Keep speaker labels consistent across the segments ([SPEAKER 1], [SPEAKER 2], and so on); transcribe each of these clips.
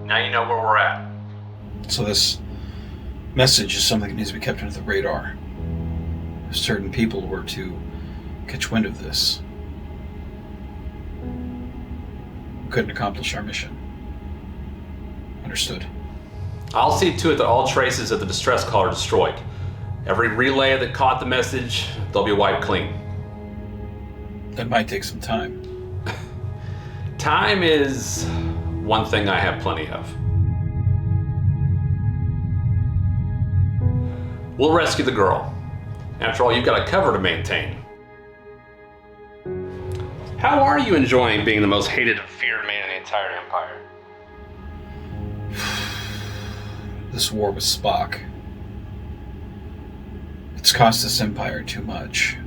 [SPEAKER 1] Now you know where we're at.
[SPEAKER 2] So this message is something that needs to be kept under the radar. If certain people were to catch wind of this, we couldn't accomplish our mission. Understood.
[SPEAKER 1] I'll see to it that all traces of the distress call are destroyed. Every relay that caught the message, they'll be wiped clean.
[SPEAKER 2] That might take some time.
[SPEAKER 1] Time is one thing I have plenty of. We'll rescue the girl. After all, you've got a cover to maintain. How are you enjoying being the most hated and feared man in the entire Empire?
[SPEAKER 2] This war with Spock, it's cost this Empire too much.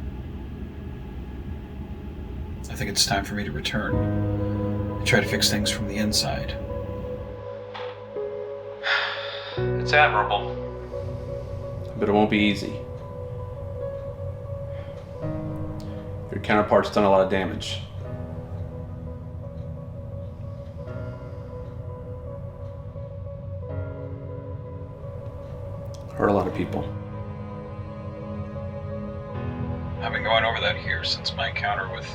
[SPEAKER 2] I think it's time for me to return and try to fix things from the inside.
[SPEAKER 1] It's admirable, but it won't be easy. Your counterpart's done a lot of damage. Hurt a lot of people.
[SPEAKER 2] I've been going over that here since my encounter with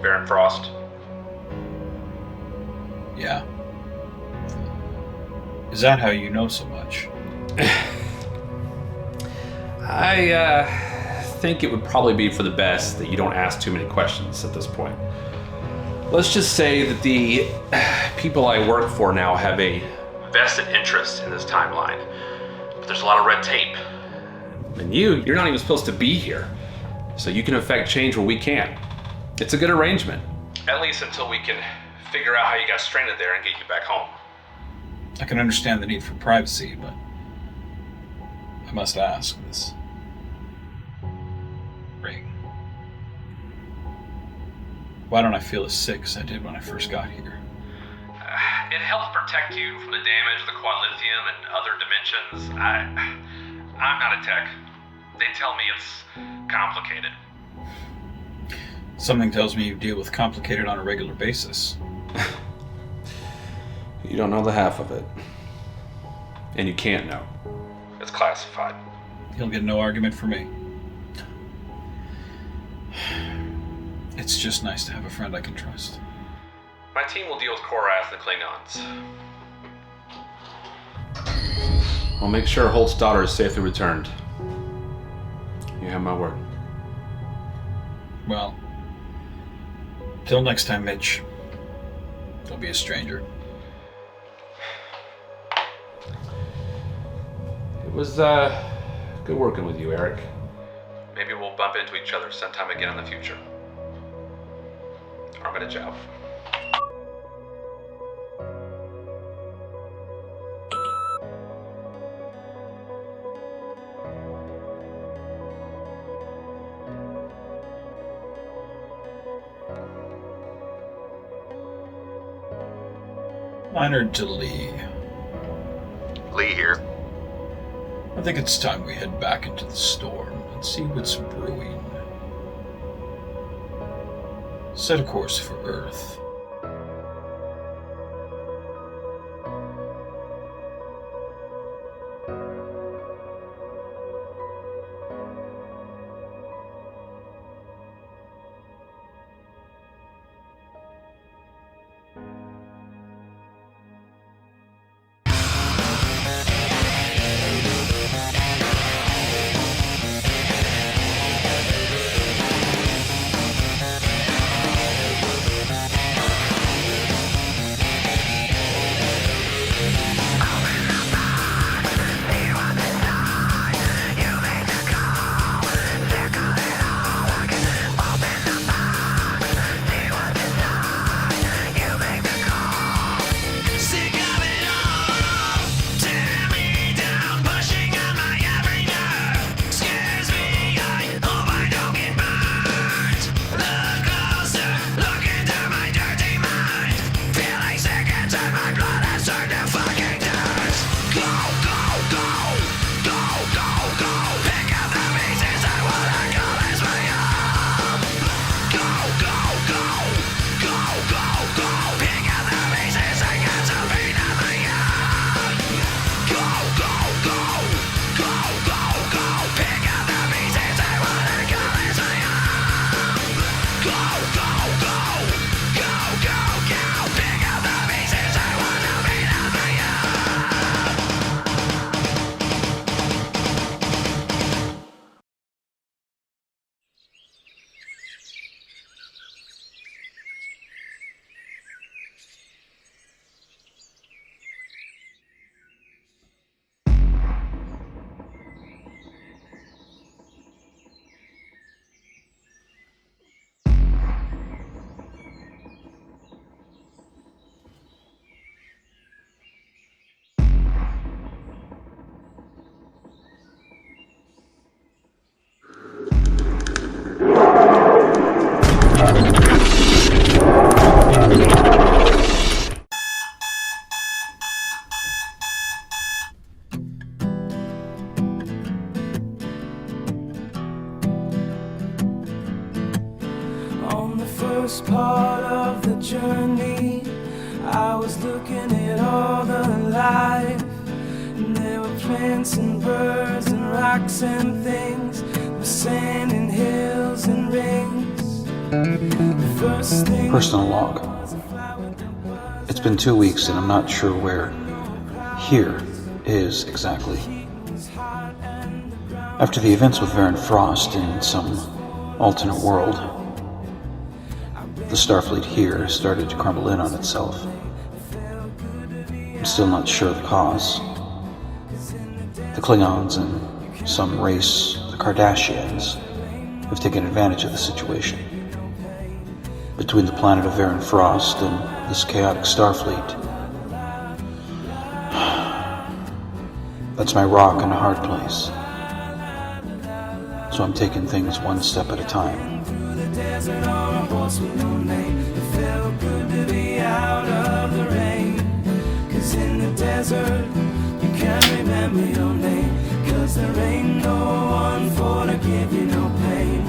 [SPEAKER 1] Baron Frost.
[SPEAKER 2] Yeah. Is that how you know so much?
[SPEAKER 1] I think it would probably be for the best that you don't ask too many questions at this point. Let's just say that the people I work for now have a vested interest in this timeline. But there's a lot of red tape. And you're not even supposed to be here. So you can affect change where we can't. It's a good arrangement. At least until we can figure out how you got stranded there and get you back home.
[SPEAKER 2] I can understand the need for privacy, but I must ask this ring. Why don't I feel as sick as I did when I first got here?
[SPEAKER 1] It helps protect you from the damage of the quadlithium and other dimensions. I'm not a tech. They tell me it's complicated.
[SPEAKER 2] Something tells me you deal with complicated on a regular basis.
[SPEAKER 1] You don't know the half of it. And you can't know. It's classified.
[SPEAKER 2] You'll get no argument from me. It's just nice to have a friend I can trust.
[SPEAKER 1] My team will deal with Korath and Klingons. I'll make sure Holt's daughter is safely returned. You have my word.
[SPEAKER 2] Well, till next time, Mitch. Don't be a stranger.
[SPEAKER 1] It was good working with you, Eric. Maybe we'll bump into each other sometime again in the future. Armitage out.
[SPEAKER 2] Leonard to Lee.
[SPEAKER 3] Lee here.
[SPEAKER 2] I think it's time we head back into the storm and see what's brewing. Set a course for Earth.
[SPEAKER 4] first part of the journey, I was looking at all the life, and there were plants and birds and rocks and things, there was sand and hills and rings. The first thing
[SPEAKER 2] Personal log. It's been 2 weeks and I'm not sure where here is exactly. After the events with Varen Frost in some alternate world, the Starfleet here started to crumble in on itself. I'm still not sure of the cause. The Klingons and some race, the Kardashians, have taken advantage of the situation. Between the planet of Varen Frost and this chaotic Starfleet, that's my rock and a hard place. So I'm taking things one step at a time.
[SPEAKER 4] through the desert on a horse with no name. It felt good to be out of the rain. 'Cause in the desert, you can't remember your name. 'Cause there ain't no one for to give you no pain.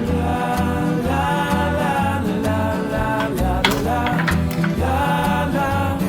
[SPEAKER 4] La la la la la la la la la la la la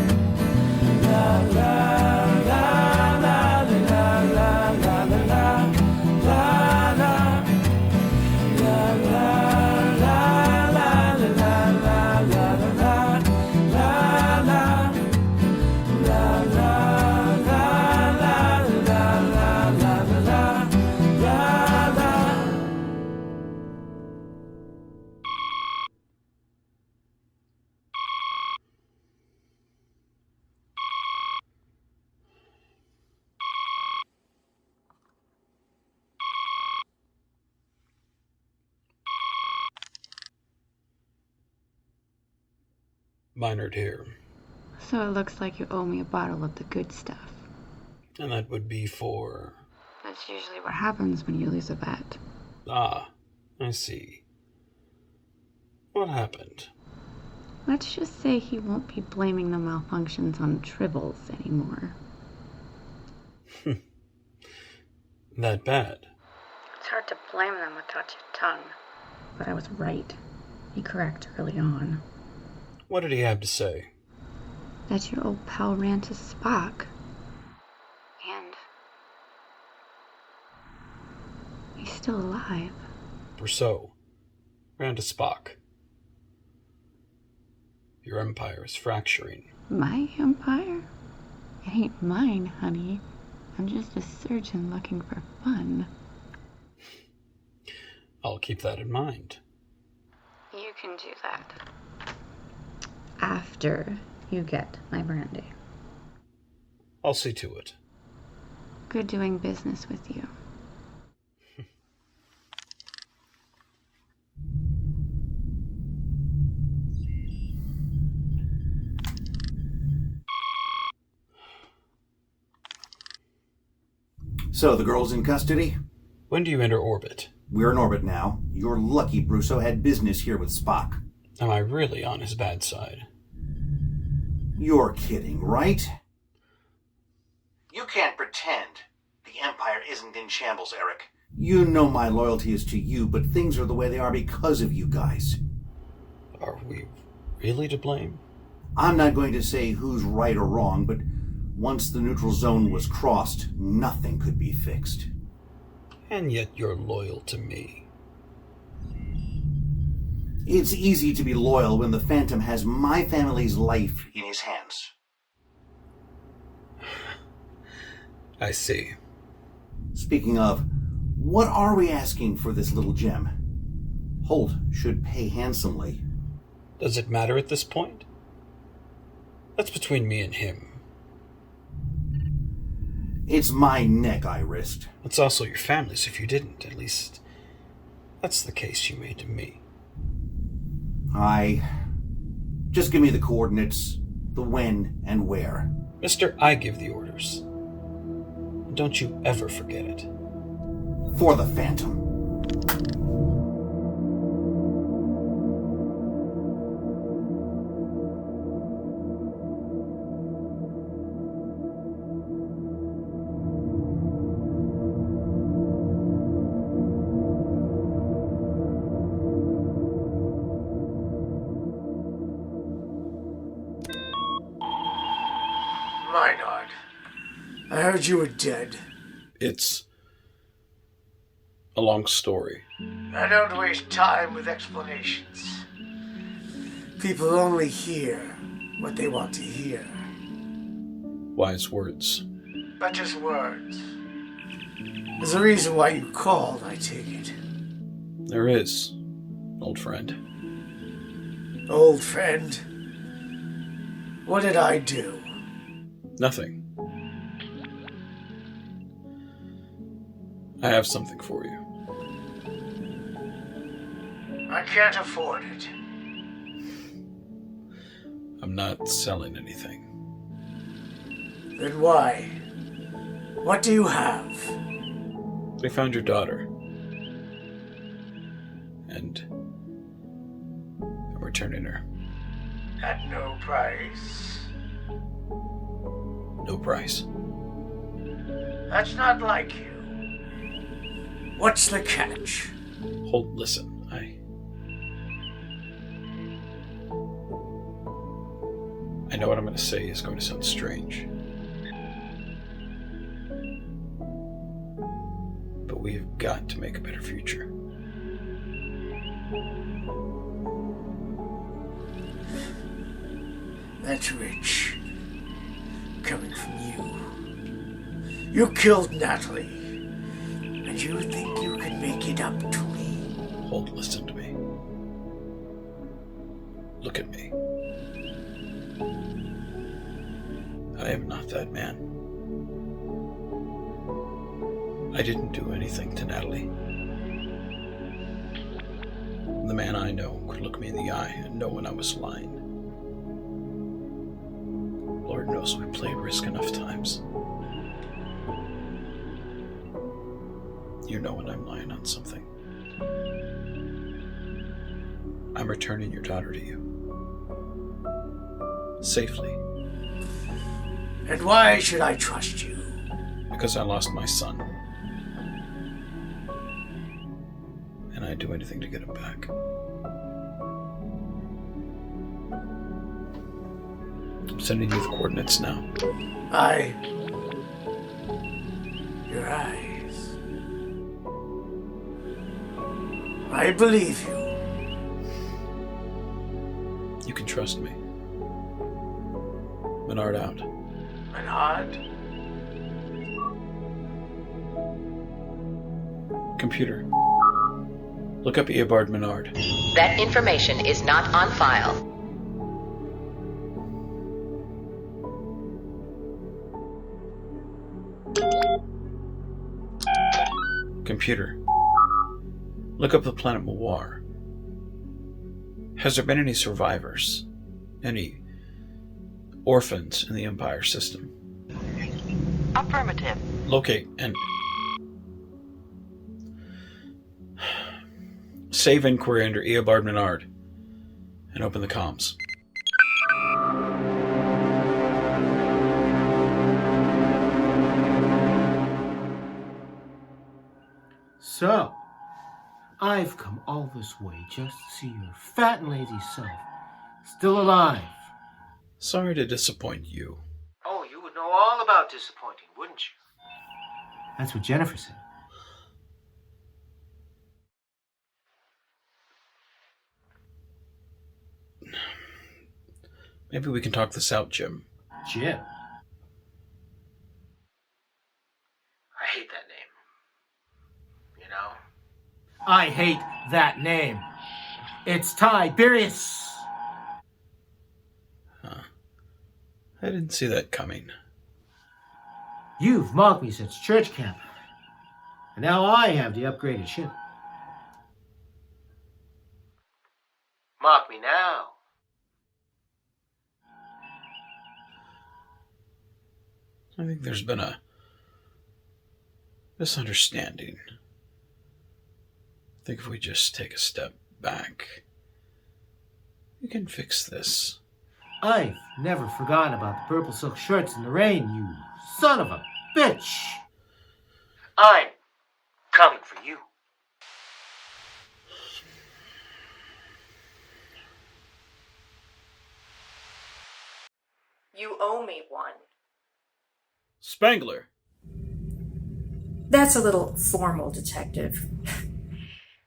[SPEAKER 2] Minard here.
[SPEAKER 5] So it looks like you owe me a bottle of the good stuff.
[SPEAKER 2] And that would be for...
[SPEAKER 5] That's usually what happens when you lose a bet.
[SPEAKER 2] Ah, I see. What happened?
[SPEAKER 5] Let's just say he won't be blaming the malfunctions on tribbles anymore.
[SPEAKER 2] That bad?
[SPEAKER 5] It's hard to blame them without your tongue. But I was right. Be correct early on.
[SPEAKER 2] What did he have to say?
[SPEAKER 5] That your old pal ran to Spock. And he's still alive.
[SPEAKER 2] Brousseau. Ran to Spock. Your empire is fracturing.
[SPEAKER 5] My empire? It ain't mine, honey. I'm just a surgeon looking for fun.
[SPEAKER 2] I'll keep that in mind.
[SPEAKER 5] You can do that. After you get my brandy.
[SPEAKER 2] I'll see to it.
[SPEAKER 5] Good doing business with you.
[SPEAKER 6] So, the girl's in custody?
[SPEAKER 2] When do you enter orbit?
[SPEAKER 6] We're in orbit now. You're lucky Brousseau had business here with Spock.
[SPEAKER 2] Am I really on his bad side?
[SPEAKER 6] You're kidding, right? You can't pretend the Empire isn't in shambles, Eric. You know my loyalty is to you, but things are the way they are because of you guys.
[SPEAKER 2] Are we really to blame?
[SPEAKER 6] I'm not going to say who's right or wrong, but once the neutral zone was crossed, nothing could be fixed.
[SPEAKER 2] And yet you're loyal to me.
[SPEAKER 6] It's easy to be loyal when the Phantom has my family's life in his hands.
[SPEAKER 2] I see.
[SPEAKER 6] Speaking of, what are we asking for this little gem? Holt should pay handsomely.
[SPEAKER 2] Does it matter at this point? That's between me and him.
[SPEAKER 6] It's my neck I risked.
[SPEAKER 2] It's also your family's if you didn't, at least. That's the case you made to me.
[SPEAKER 6] Just give me the coordinates, the when and where.
[SPEAKER 2] Mister, I give the orders. And don't you ever forget it.
[SPEAKER 6] For the Phantom.
[SPEAKER 7] I heard you were dead.
[SPEAKER 2] It's a long story.
[SPEAKER 7] I don't waste time with explanations. People only hear what they want to hear.
[SPEAKER 2] Wise words.
[SPEAKER 7] But just words. There's a reason why you called, I take it.
[SPEAKER 2] There is, old friend.
[SPEAKER 7] Old friend? What did I do?
[SPEAKER 2] Nothing. I have something for you.
[SPEAKER 7] I can't afford it.
[SPEAKER 2] I'm not selling anything.
[SPEAKER 7] Then why? What do you have?
[SPEAKER 2] They found your daughter. And I'm returning her.
[SPEAKER 7] At no price.
[SPEAKER 2] No price.
[SPEAKER 7] That's not like you. What's the catch?
[SPEAKER 2] Listen, I know what I'm going to say is going to sound strange. But we've got to make a better future.
[SPEAKER 7] That's rich. Coming from you. You killed Natalie. And you think you can make it up to me?
[SPEAKER 2] Listen to me. Look at me. I am not that man. I didn't do anything to Natalie. The man I know could look me in the eye and know when I was lying. Lord knows we played risk enough times. You know when I'm lying on something. I'm returning your daughter to you. Safely.
[SPEAKER 7] And why should I trust you?
[SPEAKER 2] Because I lost my son. And I'd do anything to get him back. I'm sending you the coordinates now.
[SPEAKER 7] Your eyes. I believe you.
[SPEAKER 2] You can trust me. Menard out.
[SPEAKER 7] Menard?
[SPEAKER 2] Computer. Look up Eobard Menard.
[SPEAKER 8] That information is not on file.
[SPEAKER 2] Computer. Look up the planet Mawar. Has there been any survivors? Any orphans in the Empire system?
[SPEAKER 8] Affirmative.
[SPEAKER 2] Locate and save inquiry under Eobard Menard and open the comms.
[SPEAKER 9] So, I've come all this way just to see your fat and lazy self still alive.
[SPEAKER 2] Sorry to disappoint you.
[SPEAKER 9] Oh, you would know all about disappointing, wouldn't you? That's what Jennifer said.
[SPEAKER 2] Maybe we can talk this out, Jim.
[SPEAKER 9] Jim? I hate that name. You know? I hate that name. It's Tiberius.
[SPEAKER 2] I didn't see that coming.
[SPEAKER 9] You've mocked me since church camp. And now I have the upgraded ship. Mock me now.
[SPEAKER 2] I think there's been a misunderstanding. I think if we just take a step back, we can fix this.
[SPEAKER 9] I've never forgotten about the purple silk shirts in the rain, you son of a bitch. I'm coming for you.
[SPEAKER 10] You owe me one.
[SPEAKER 2] Spangler.
[SPEAKER 10] That's a little formal, Detective.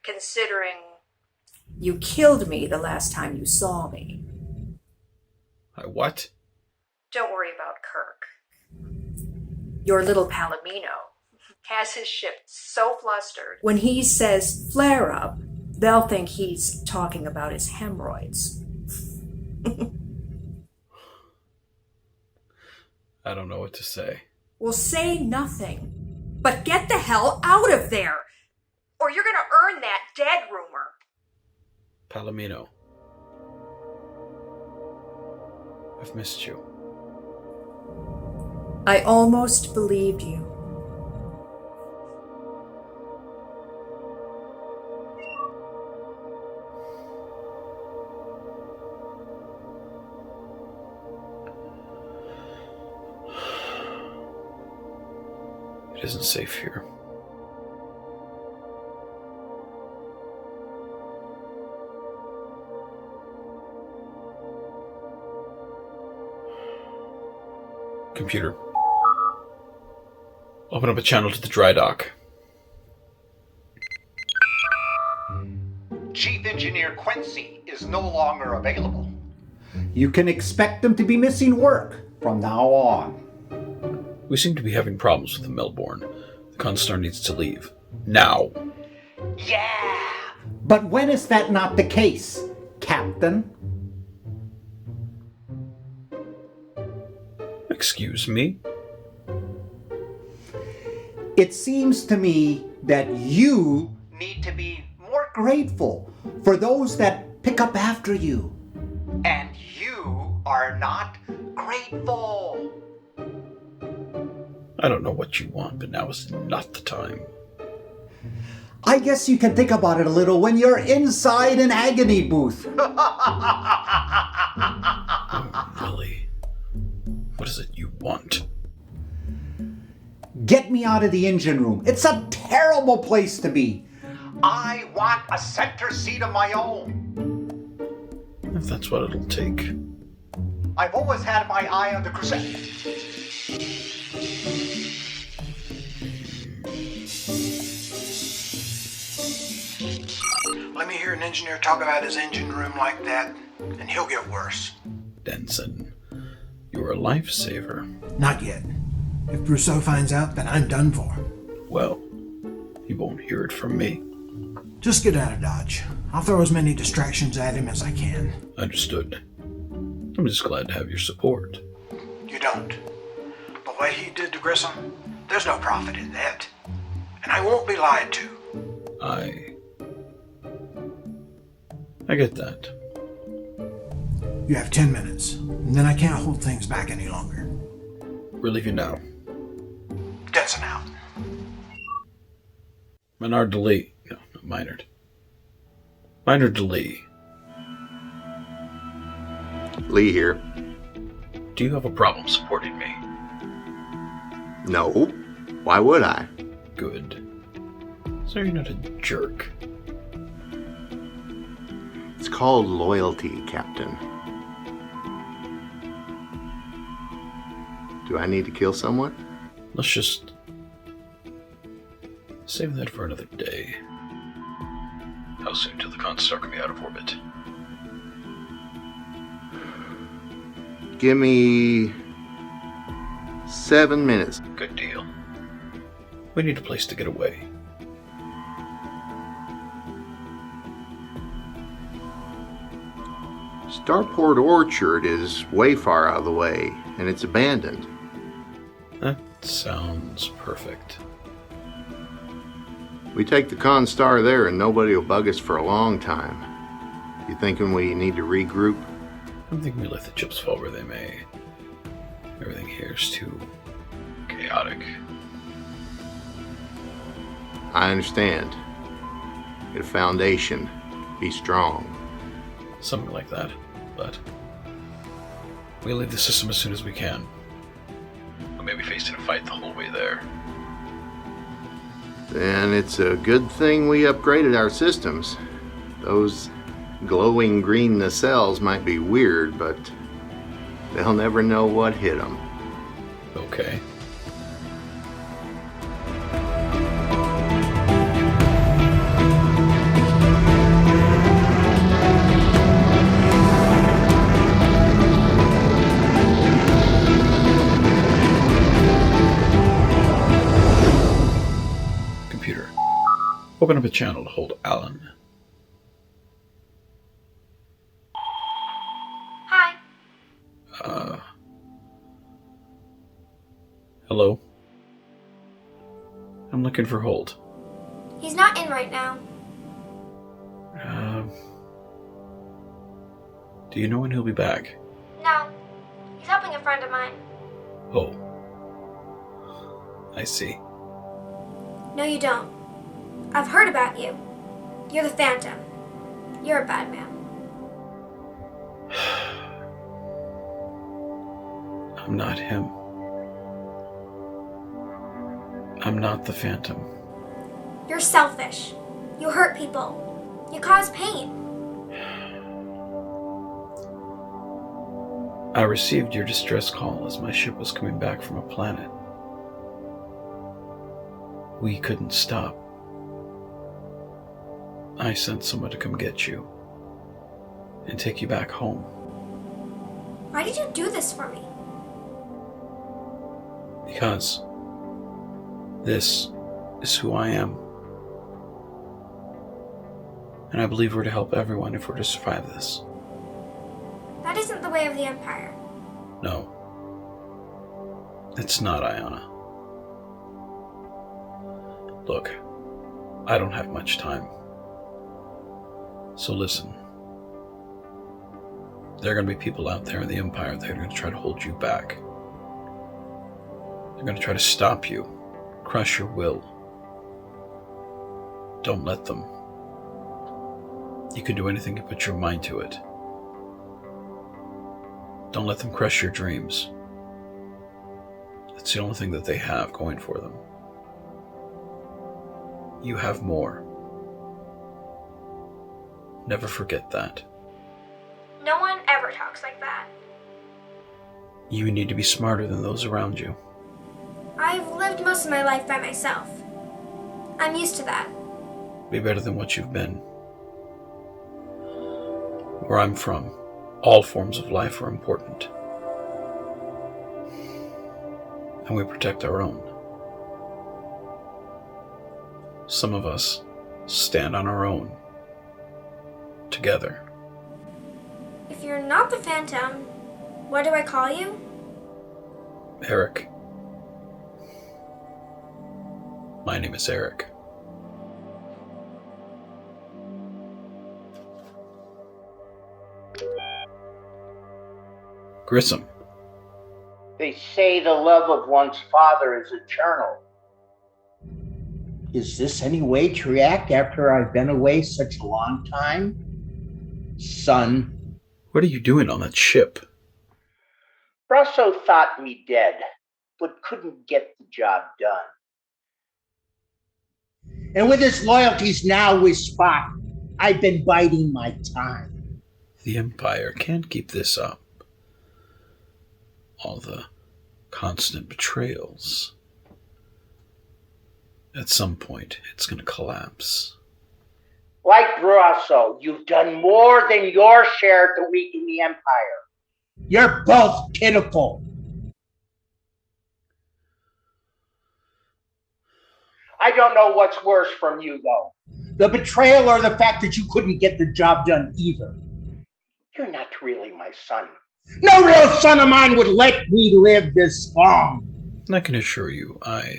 [SPEAKER 10] Considering you killed me the last time you saw me.
[SPEAKER 2] I what?
[SPEAKER 10] Don't worry about Kirk. Your little Palomino has his ship so flustered. When he says flare up, they'll think he's talking about his hemorrhoids.
[SPEAKER 2] I don't know what to say.
[SPEAKER 10] Well, say nothing. But get the hell out of there! Or you're gonna earn that dead rumor.
[SPEAKER 2] Palomino. I've missed you.
[SPEAKER 10] I almost believed you.
[SPEAKER 2] It isn't safe here. Computer. Open up a channel to the dry dock.
[SPEAKER 6] Chief Engineer Quincy is no longer available.
[SPEAKER 11] You can expect them to be missing work from now on.
[SPEAKER 2] We seem to be having problems with the Melbourne. The Constar needs to leave. Now.
[SPEAKER 6] Yeah!
[SPEAKER 11] But when is that not the case, Captain?
[SPEAKER 2] Excuse me?
[SPEAKER 11] It seems to me that you need to be more grateful for those that pick up after you.
[SPEAKER 6] And you are not grateful.
[SPEAKER 2] I don't know what you want, but now is not the time.
[SPEAKER 11] I guess you can think about it a little when you're inside an agony booth.
[SPEAKER 2] Oh, really? What is it you want?
[SPEAKER 11] Get me out of the engine room. It's a terrible place to be.
[SPEAKER 6] I want a center seat of my own.
[SPEAKER 2] If that's what it'll take.
[SPEAKER 6] I've always had my eye on the crusade.
[SPEAKER 12] Let me hear an engineer talk about his engine room like that, and he'll get worse.
[SPEAKER 2] Denson, you're a lifesaver.
[SPEAKER 12] Not yet. If Brousseau finds out, then I'm done for.
[SPEAKER 2] Well, he won't hear it from me.
[SPEAKER 12] Just get out of Dodge. I'll throw as many distractions at him as I can.
[SPEAKER 2] Understood. I'm just glad to have your support.
[SPEAKER 12] You don't. But what he did to Grissom, there's no profit in that. And I won't be lied to.
[SPEAKER 2] I get that.
[SPEAKER 12] You have 10 minutes, and then I can't hold things back any longer.
[SPEAKER 2] We're leaving now.
[SPEAKER 12] Denson out.
[SPEAKER 2] Menard DeLee. No, not Minard. Minard DeLee.
[SPEAKER 3] Lee here.
[SPEAKER 2] Do you have a problem supporting me?
[SPEAKER 3] No. Why would I?
[SPEAKER 2] Good. So you're not a jerk.
[SPEAKER 3] It's called loyalty, Captain. Do I need to kill someone?
[SPEAKER 2] Let's just save that for another day. How soon till the Constar can be out of orbit?
[SPEAKER 3] Give me 7 minutes.
[SPEAKER 2] Good deal. We need a place to get away.
[SPEAKER 3] Starport Orchard is way far out of the way, and it's abandoned.
[SPEAKER 2] That sounds perfect.
[SPEAKER 3] We take the Constar there and nobody will bug us for a long time. You thinking we need to regroup?
[SPEAKER 2] I'm thinking we let the chips fall where they may. Everything here is too chaotic.
[SPEAKER 3] I understand. Get a foundation. Be strong.
[SPEAKER 2] Something like that, but we'll leave the system as soon as we can. We may be facing a fight the whole way there.
[SPEAKER 3] Then it's a good thing we upgraded our systems. Those glowing green nacelles might be weird, but they'll never know what hit them.
[SPEAKER 2] Okay. Open up a channel to hold Alan.
[SPEAKER 13] Hi.
[SPEAKER 2] Hello? I'm looking for Holt.
[SPEAKER 13] He's not in right now.
[SPEAKER 2] Do you know when he'll be back?
[SPEAKER 13] No. He's helping a friend of mine.
[SPEAKER 2] Oh. I see.
[SPEAKER 13] No, you don't. I've heard about you. You're the Phantom. You're a bad man.
[SPEAKER 2] I'm not him. I'm not the Phantom.
[SPEAKER 13] You're selfish. You hurt people. You cause pain.
[SPEAKER 2] I received your distress call as my ship was coming back from a planet. We couldn't stop. I sent someone to come get you and take you back home.
[SPEAKER 13] Why did you do this for me?
[SPEAKER 2] Because this is who I am. And I believe we're to help everyone if we're to survive this.
[SPEAKER 13] That isn't the way of the Empire.
[SPEAKER 2] No. It's not, Iona. Look, I don't have much time. So listen. There are going to be people out there in the Empire that are going to try to hold you back. They're going to try to stop you, crush your will. Don't let them. You can do anything you put your mind to it. Don't let them crush your dreams. That's the only thing that they have going for them. You have more. Never forget that.
[SPEAKER 13] No one ever talks like that.
[SPEAKER 2] You need to be smarter than those around you.
[SPEAKER 13] I've lived most of my life by myself. I'm used to that.
[SPEAKER 2] Be better than what you've been. Where I'm from, all forms of life are important. And we protect our own. Some of us stand on our own. Together.
[SPEAKER 13] If you're not the Phantom, what do I call you?
[SPEAKER 2] Eric. My name is Eric. Grissom.
[SPEAKER 14] They say the love of one's father is eternal.
[SPEAKER 11] Is this any way to react after I've been away such a long time? Son.
[SPEAKER 2] What are you doing on that ship?
[SPEAKER 14] Rosso thought me dead, but couldn't get the job done.
[SPEAKER 11] And with his loyalties now with Spock, I've been biding my time.
[SPEAKER 2] The Empire can't keep this up. All the constant betrayals. At some point, it's going to collapse.
[SPEAKER 14] Like Rosso, you've done more than your share to weaken the Empire.
[SPEAKER 11] You're both pitiful.
[SPEAKER 14] I don't know what's worse from you, though.
[SPEAKER 11] The betrayal or the fact that you couldn't get the job done either.
[SPEAKER 14] You're not really my son.
[SPEAKER 11] No real son of mine would let me live this long.
[SPEAKER 2] I can assure you, I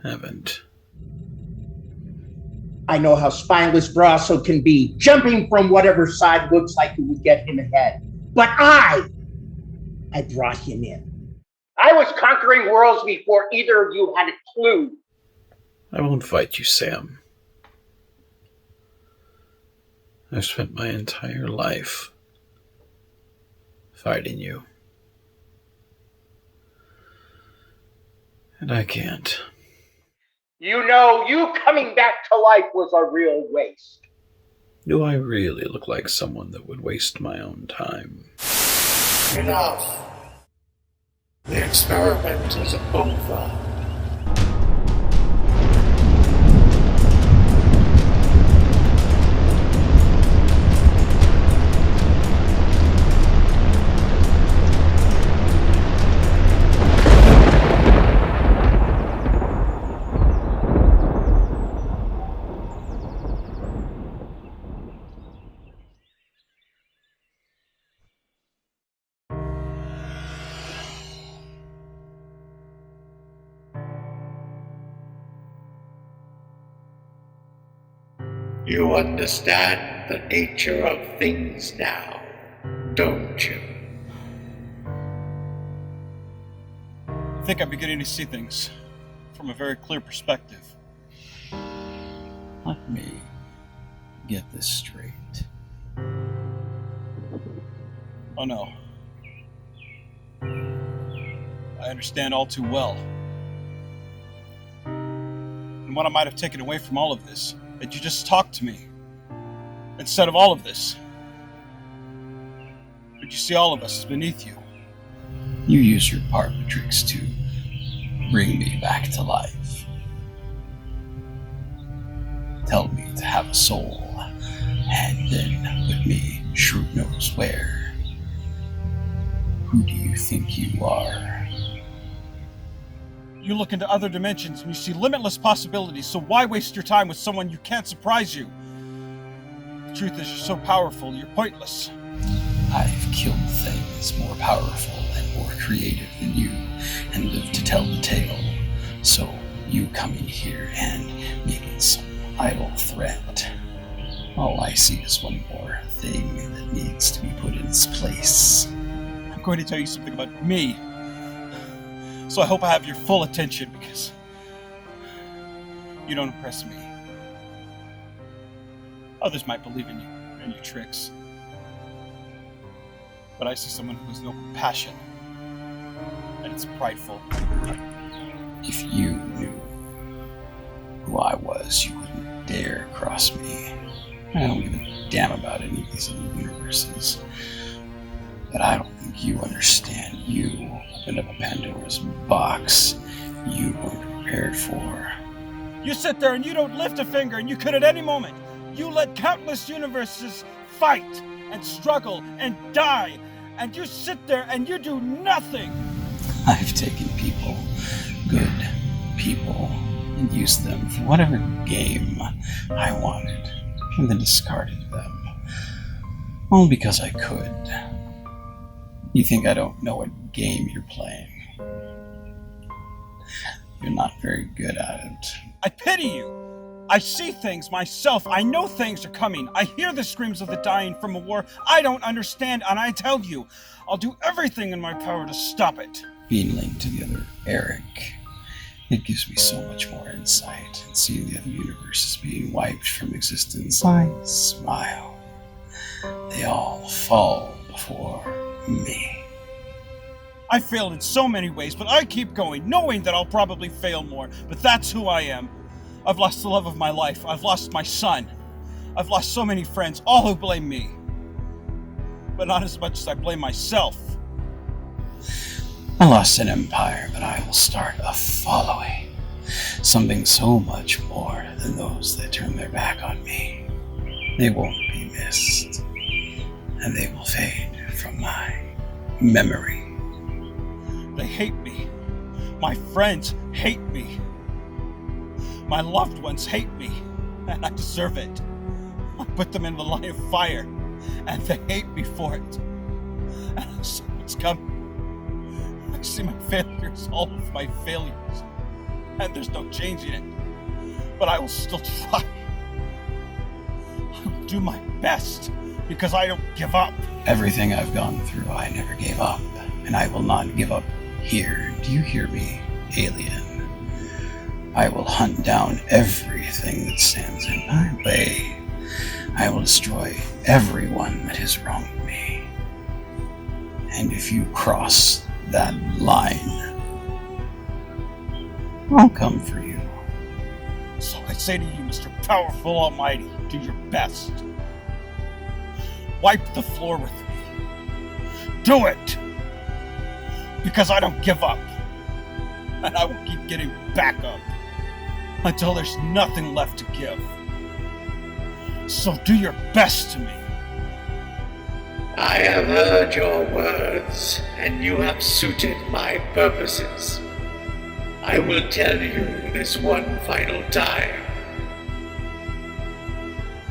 [SPEAKER 2] haven't.
[SPEAKER 11] I know how spineless Brasso can be, jumping from whatever side looks like it would get him ahead. But I brought him in.
[SPEAKER 14] I was conquering worlds before either of you had a clue.
[SPEAKER 2] I won't fight you, Sam. I've spent my entire life fighting you. And I can't.
[SPEAKER 14] You know, you coming back to life was a real waste.
[SPEAKER 2] Do I really look like someone that would waste my own time?
[SPEAKER 7] Enough. The experiment is over.
[SPEAKER 15] You understand the nature of things now, don't you?
[SPEAKER 16] I think I'm beginning to see things from a very clear perspective.
[SPEAKER 2] Let me get this straight.
[SPEAKER 16] Oh no. I understand all too well. And what I might have taken away from all of this, that you just talked to me instead of all of this. But you see all of us as beneath you.
[SPEAKER 2] You use your parlor tricks to bring me back to life. Tell me to have a soul, and then put me shrewd knows where. Who do you think you are?
[SPEAKER 16] You look into other dimensions and you see limitless possibilities, so why waste your time with someone who can't surprise you? The truth is, you're so powerful, you're pointless.
[SPEAKER 2] I've killed things more powerful and more creative than you, and lived to tell the tale. So you coming here and making some idle threat. All I see is one more thing that needs to be put in its place.
[SPEAKER 16] I'm going to tell you something about me. So I hope I have your full attention, because you don't impress me. Others might believe in you and your tricks. But I see someone who has no compassion. And it's prideful.
[SPEAKER 2] If you knew who I was, you wouldn't dare cross me. I don't give a damn about any of these other universes. But I don't think you understand. You opened up a Pandora's box you weren't prepared for.
[SPEAKER 16] You sit there and you don't lift a finger, and you could at any moment. You let countless universes fight and struggle and die, and you sit there and you do nothing.
[SPEAKER 2] I've taken people, good people, and used them for whatever game I wanted, and then discarded them. All because I could. You think I don't know what game you're playing? You're not very good at it.
[SPEAKER 16] I pity you. I see things myself. I know things are coming. I hear the screams of the dying from a war I don't understand, and I tell you, I'll do everything in my power to stop it.
[SPEAKER 2] Being linked to the other Eric, it gives me so much more insight, and seeing the other universes being wiped from existence, I smile. They all fall before me.
[SPEAKER 16] I failed in so many ways, but I keep going, knowing that I'll probably fail more. But that's who I am. I've lost the love of my life. I've lost my son. I've lost so many friends, all who blame me. But not as much as I blame myself.
[SPEAKER 2] I lost an empire, but I will start a following. Something so much more than those that turn their back on me. They won't be missed, and they will fade from my memory.
[SPEAKER 16] They hate me. My friends hate me. My loved ones hate me, and I deserve it. I put them in the line of fire, and they hate me for it. And I see what's coming. I see my failures, all of my failures, and there's no changing it. But I will still try. I will do my best, because I don't give up.
[SPEAKER 2] Everything I've gone through, I never gave up, and I will not give up here. Do you hear me, alien? I will hunt down everything that stands in my way. I will destroy everyone that has wronged me. And if you cross that line, I'll come for you.
[SPEAKER 16] So I say to you, Mr. Powerful Almighty, do your best. Wipe the floor with me. Do it! Because I don't give up. And I will keep getting back up until there's nothing left to give. So do your best to me.
[SPEAKER 15] I have heard your words, and you have suited my purposes. I will tell you this one final time.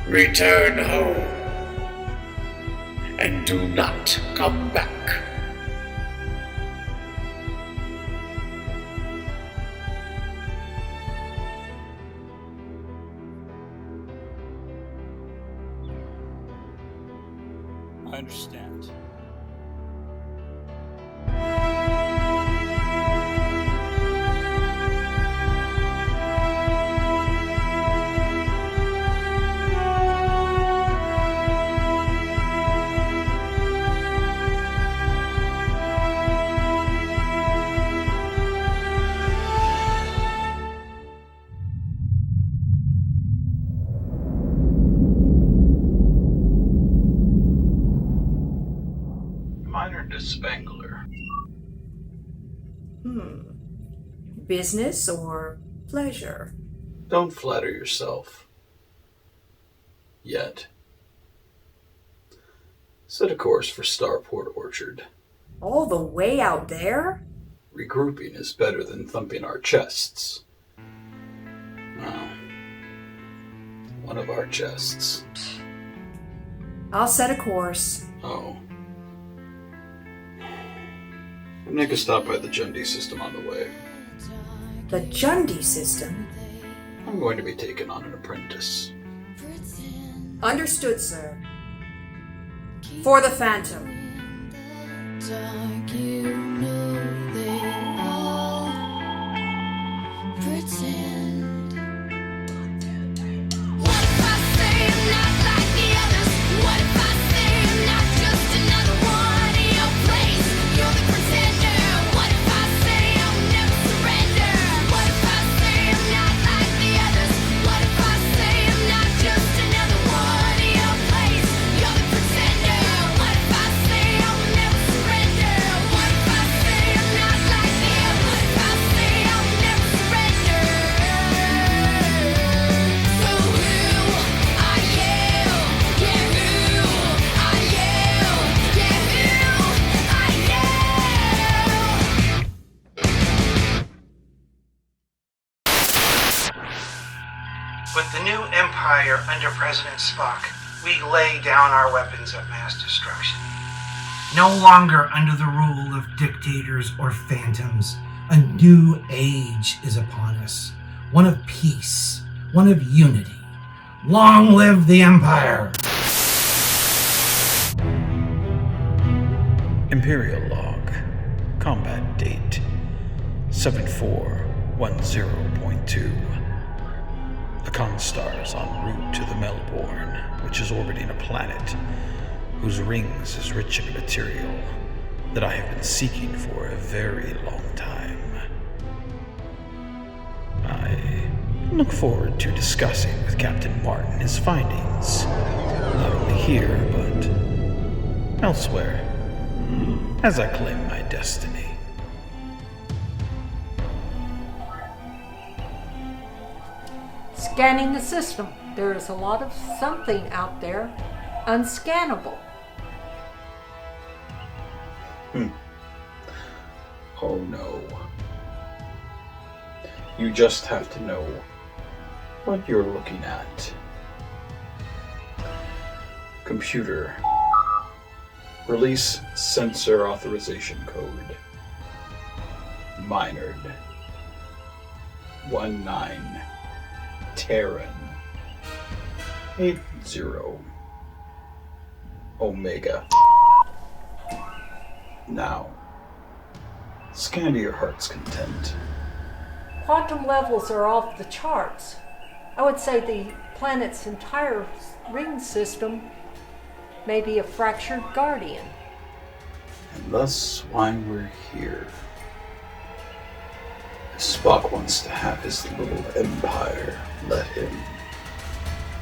[SPEAKER 15] Return home, and do not come back.
[SPEAKER 16] understand.
[SPEAKER 2] Spangler.
[SPEAKER 10] Business or pleasure?
[SPEAKER 2] Don't flatter yourself. Yet. Set a course for Starport Orchard.
[SPEAKER 10] All the way out there?
[SPEAKER 2] Regrouping is better than thumping our chests. Well, one of our chests.
[SPEAKER 10] I'll set a course.
[SPEAKER 2] Oh. Make a stop by the Jundy system on the way.
[SPEAKER 10] The Jundy system?
[SPEAKER 2] I'm going to be taking on an apprentice.
[SPEAKER 10] Understood, sir. For the Phantom.
[SPEAKER 4] Dark, you know they all pretend. What if I say I'm not like the others? What if I say I'm not just another one in your place? You're the pretender. What if I say I'll never surrender? What if I say I'm not like the others? What if I say I'm not just another one in your place? You're the pretender. What if I say I'll never surrender? What if I say I'm not like the others? What if I say I'll never surrender? So who are you? Yeah, who are you? Yeah, who are you?
[SPEAKER 12] With the new Empire under President Spock, we lay down our weapons of mass destruction.
[SPEAKER 6] No longer under the rule of dictators or phantoms. A new age is upon us. One of peace, one of unity. Long live the Empire!
[SPEAKER 2] Imperial log. Combat date 7410.2. The Constar is en route to the Melbourne, which is orbiting a planet whose rings is rich in material that I have been seeking for a very long time. I look forward to discussing with Captain Martin his findings, not only here, but elsewhere, as I claim my destiny.
[SPEAKER 17] Scanning the system. There is a lot of something out there. Unscannable.
[SPEAKER 2] Oh no. You just have to know what you're looking at. Computer. Release sensor authorization code. Minored. 19. Terran. 80. Omega. Now, scan to your heart's content.
[SPEAKER 17] Quantum levels are off the charts. I would say the planet's entire ring system may be a fractured guardian.
[SPEAKER 2] And thus why we're here. If Spock wants to have his little empire, let him.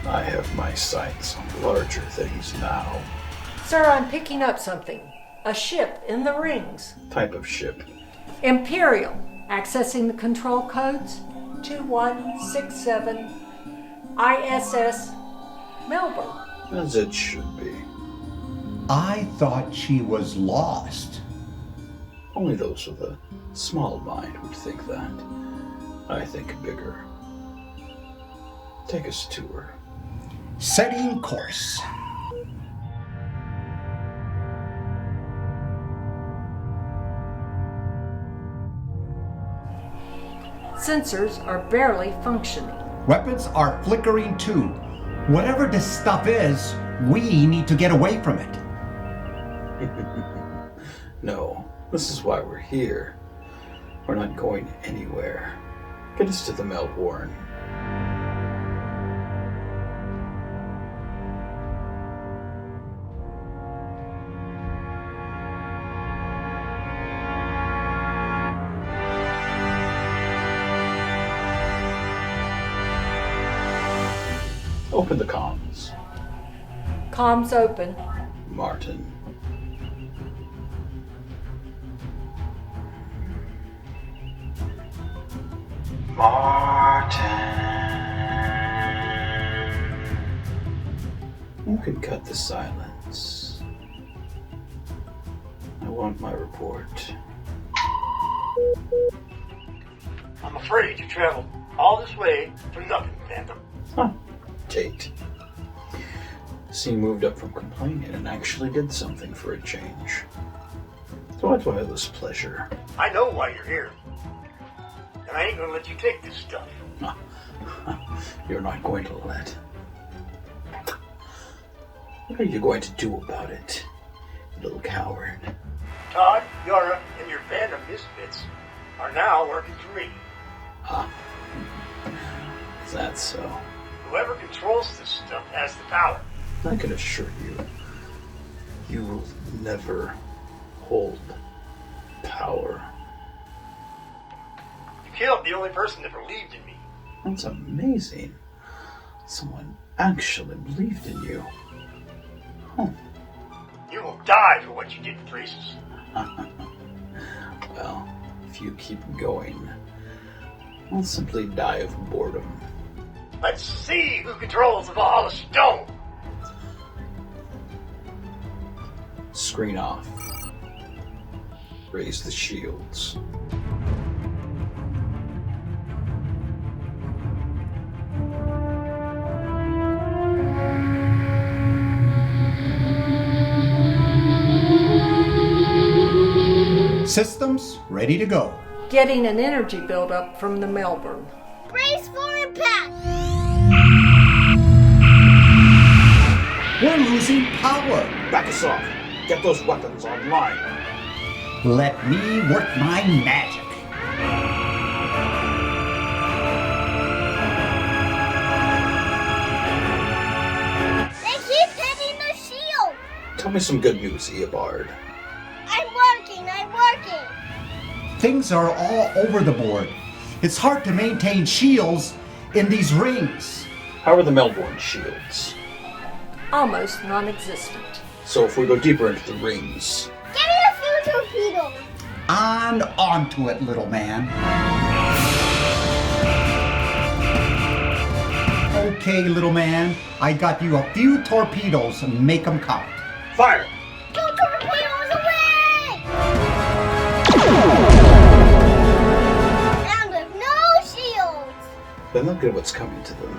[SPEAKER 2] I have my sights on larger things now.
[SPEAKER 17] Sir, I'm picking up something. A ship in the rings.
[SPEAKER 2] Type of ship.
[SPEAKER 17] Imperial. Accessing the control codes. 2167 ISS Melbourne.
[SPEAKER 2] As it should be.
[SPEAKER 11] I thought she was lost.
[SPEAKER 2] Only those with a small mind would think that. I think bigger. Take us to her.
[SPEAKER 11] Setting course.
[SPEAKER 17] Sensors are barely functioning.
[SPEAKER 11] Weapons are flickering too. Whatever this stuff is, we need to get away from it.
[SPEAKER 2] No, this is why we're here. We're not going anywhere. Get us to the Melbourne. Open the comms.
[SPEAKER 17] Comms open.
[SPEAKER 2] Martin. You can cut the silence. I want my report.
[SPEAKER 12] I'm afraid you traveled all this way for nothing, Phantom.
[SPEAKER 2] Huh. Tate. See, moved up from complaining and actually did something for a change. So that's why it was pleasure.
[SPEAKER 12] I know why you're here. And I ain't gonna let you take this stuff.
[SPEAKER 2] You're not going to let. What are you going to do about it, little coward?
[SPEAKER 12] Todd, Yara, and your band of misfits are now working for me.
[SPEAKER 2] Is that so?
[SPEAKER 12] Whoever controls this stuff has the power.
[SPEAKER 2] I can assure you, you will never hold power.
[SPEAKER 12] You killed the only person that believed in me.
[SPEAKER 2] That's amazing. Someone actually believed in you. Huh.
[SPEAKER 12] You will die for what you did to Traces.
[SPEAKER 2] Well, if you keep going, I'll simply die of boredom.
[SPEAKER 12] Let's see who controls the Valhalla Stone.
[SPEAKER 2] Screen off. Raise the shields.
[SPEAKER 18] Systems ready to go.
[SPEAKER 17] Getting an energy buildup from the Melbourne.
[SPEAKER 13] Brace for impact!
[SPEAKER 18] We're losing power.
[SPEAKER 16] Back us off. Get those weapons online.
[SPEAKER 18] Let me work my magic.
[SPEAKER 13] They keep hitting the shield!
[SPEAKER 2] Tell me some good news, Eobard.
[SPEAKER 13] I'm working!
[SPEAKER 18] Things are all over the board. It's hard to maintain shields in these rings.
[SPEAKER 2] How are the Melbourne shields?
[SPEAKER 17] Almost non-existent.
[SPEAKER 2] So if we go deeper into the rings...
[SPEAKER 13] Give me a few torpedoes!
[SPEAKER 18] I'm onto it, little man. Okay, little man. I got you a few torpedoes and make them count.
[SPEAKER 16] Fire!
[SPEAKER 13] Go torpedoes away! And with no shields!
[SPEAKER 2] Then look at what's coming to them.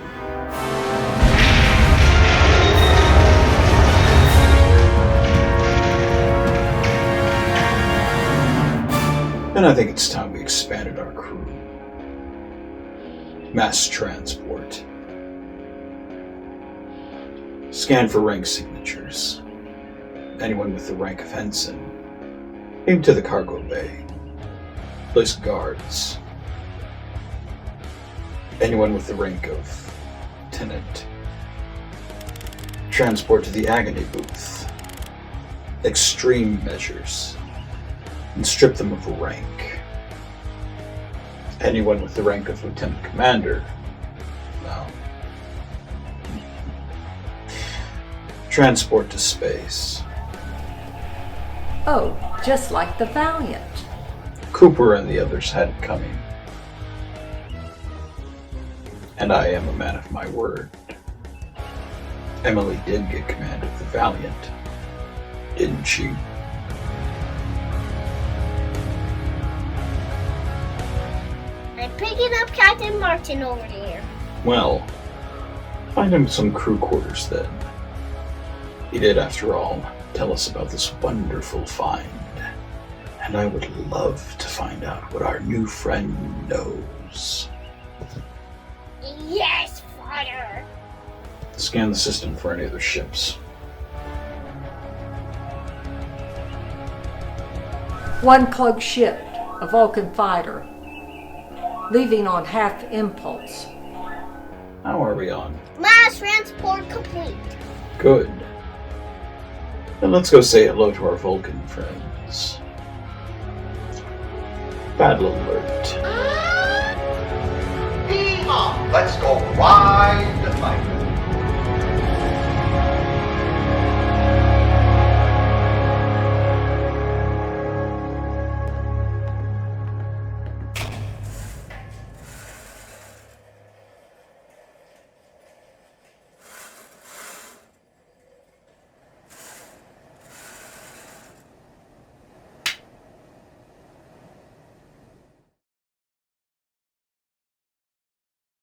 [SPEAKER 2] Then I think it's time we expanded our crew. Mass transport. Scan for rank signatures. Anyone with the rank of ensign, aim to the cargo bay. Place guards. Anyone with the rank of lieutenant, transport to the agony booth. Extreme measures. And strip them of a rank. Anyone with the rank of lieutenant commander, no. Transport to space.
[SPEAKER 17] Oh, just like the Valiant.
[SPEAKER 2] Cooper and the others had it coming. And I am a man of my word. Emily did get command of the Valiant, didn't she?
[SPEAKER 13] I'm picking up Captain Martin over here.
[SPEAKER 2] Well, find him some crew quarters then. He did, after all, tell us about this wonderful find. And I would love to find out what our new friend knows.
[SPEAKER 13] Yes, father!
[SPEAKER 2] Scan the system for any other ships.
[SPEAKER 17] One cloak shipped, a Vulcan fighter, leaving on half impulse.
[SPEAKER 2] How are we on?
[SPEAKER 19] Mass transport complete.
[SPEAKER 2] Good. Then let's go say hello to our Vulcan friends. Battle alert.
[SPEAKER 14] Let's go ride